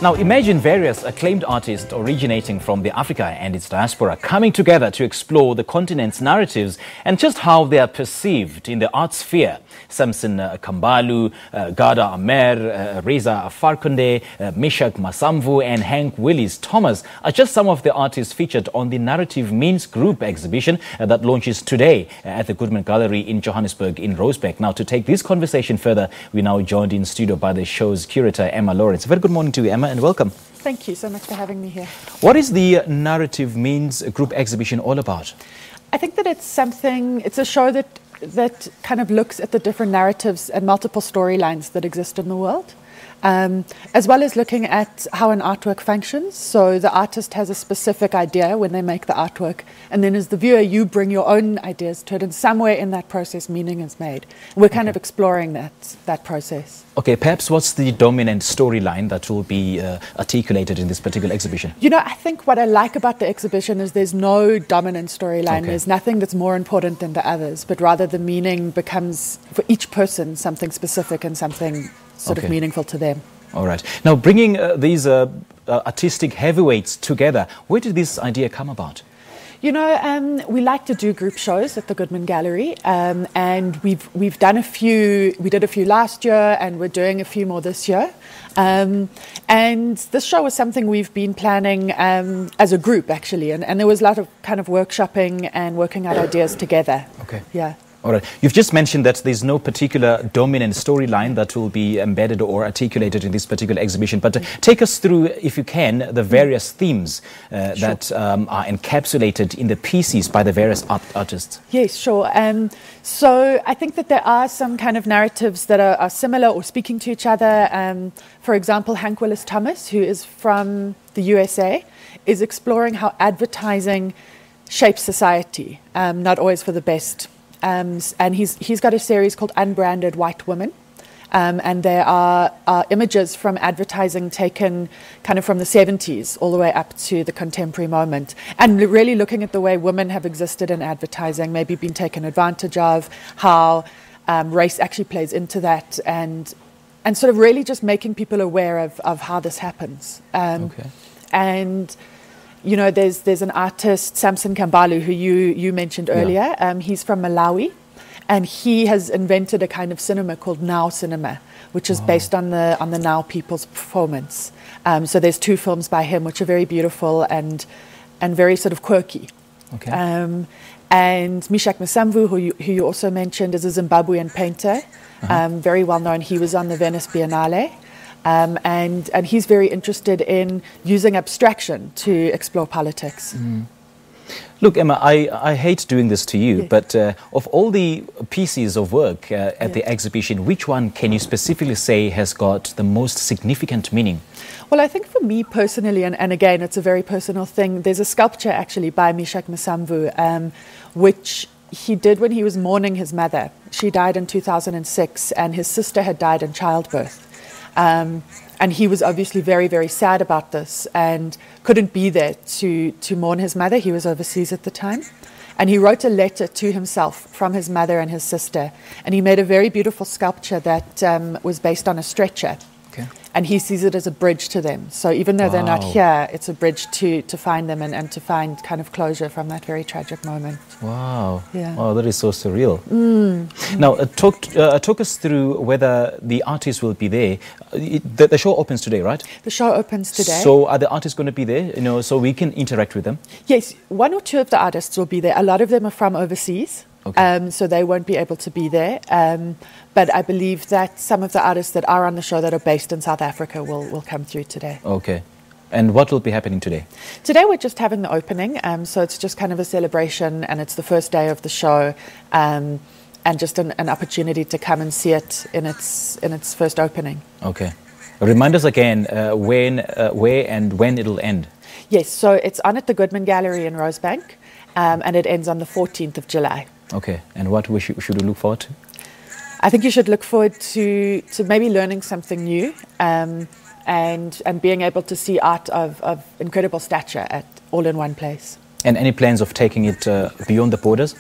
Now imagine various acclaimed artists originating from the Africa and its diaspora coming together to explore the continent's narratives and just how they are perceived in the art sphere. Samson Kambalu, Ghada Amer, Reza Farkhondeh, Misheck, Masamvu and Hank Willis Thomas are just some of the artists featured on the Narrative Means Group exhibition that launches today at the Goodman Gallery in Johannesburg in Rosebeck. Now to take this conversation further, we're now joined in studio by the show's curator, Emma Laurence. A very good morning to you, Emma, and welcome. Thank you so much for having me here. What is the Narrative Means Group exhibition all about? I think that it's a show that kind of looks at the different narratives and multiple storylines that exist in the world, as well as looking at how an artwork functions. So the artist has a specific idea when they make the artwork, and then as the viewer, you bring your own ideas to it, and somewhere in that process, meaning is made. We're kind of exploring that process. Okay, perhaps what's the dominant storyline that will be articulated in this particular exhibition? You know, I think what I like about the exhibition is there's no dominant storyline. Okay. There's nothing that's more important than the others, but rather the meaning becomes, for each person, something specific and something sort of meaningful to them. All right. Now, bringing these artistic heavyweights together, where did this idea come about? You know, we like to do group shows at the Goodman Gallery, and we've done a few. We did a few last year, and we're doing a few more this year. And this show was something we've been planning as a group, actually, and there was a lot of kind of workshopping and working out ideas together. Okay. Yeah. All right. You've just mentioned that there's no particular dominant storyline that will be embedded or articulated in this particular exhibition. But take us through, if you can, the various themes that are encapsulated in the pieces by the various artists. Yes, sure. So I think that there are some kind of narratives that are similar or speaking to each other. For example, Hank Willis Thomas, who is from the USA, is exploring how advertising shapes society, not always for the best. And he's got a series called Unbranded White Women, and there are images from advertising taken kind of from the 70s all the way up to the contemporary moment, and really looking at the way women have existed in advertising, maybe been taken advantage of, how race actually plays into that, and sort of really just making people aware of how this happens. And you know, there's an artist, Samson Kambalu, who you mentioned earlier. He's from Malawi, and he has invented a kind of cinema called Now Cinema, which is based on the Now people's performance. So there's 2 films by him, which are very beautiful and very sort of quirky. Okay. And Misheck Masamvu, who you also mentioned, is a Zimbabwean painter, very well known. He was on the Venice Biennale. And he's very interested in using abstraction to explore politics. Look, Emma, I hate doing this to you, but of all the pieces of work at the exhibition, which one can you specifically say has got the most significant meaning? Well, I think for me personally, and again, it's a very personal thing, there's a sculpture actually by Misheck Masamvu, which he did when he was mourning his mother. She died in 2006, and his sister had died in childbirth. And he was obviously very, very sad about this and couldn't be there to mourn his mother. He was overseas at the time. And he wrote a letter to himself from his mother and his sister. And he made a very beautiful sculpture that was based on a stretcher. Okay. And he sees it as a bridge to them. So even though they're not here, it's a bridge to find them and to find kind of closure from that very tragic moment. Wow. Yeah. Oh, that is so surreal. Now, talk us through whether the artists will be there. The show opens today, right? The show opens today. So are the artists going to be there, you know, so we can interact with them? Yes, 1 or 2 of the artists will be there. A lot of them are from overseas. Okay. So they won't be able to be there. But I believe that some of the artists that are on the show that are based in South Africa will come through today. Okay. And what will be happening today? Today we're just having the opening. So it's just kind of a celebration, and it's the first day of the show, and just an opportunity to come and see it in its first opening. Okay. Remind us again where and when it'll end. Yes, so it's on at the Goodman Gallery in Rosebank, and it ends on the 14th of July. Okay, and what should we look forward to? I think you should look forward to maybe learning something new, and being able to see art of incredible stature all in one place. And any plans of taking it beyond the borders?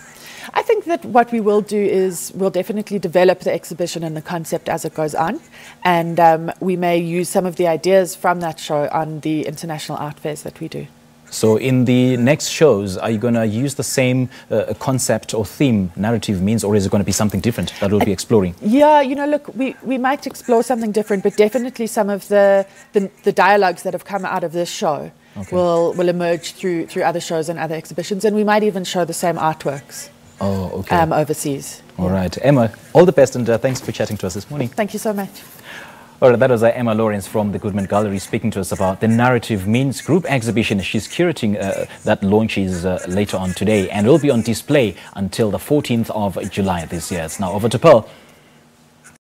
I think that what we will do is we'll definitely develop the exhibition and the concept as it goes on, and we may use some of the ideas from that show on the international art fairs that we do. So in the next shows, are you going to use the same concept or theme, narrative means, or is it going to be something different that we'll be exploring? Yeah, you know, look, we might explore something different, but definitely some of the dialogues that have come out of this show will emerge through other shows and other exhibitions, and we might even show the same artworks overseas. All right. Emma, all the best, and thanks for chatting to us this morning. Thank you so much. All right, that was Emma Laurence from the Goodman Gallery speaking to us about the Narrative Means group exhibition. She's curating that launches later on today, and will be on display until the 14th of July this year. It's now over to Pearl.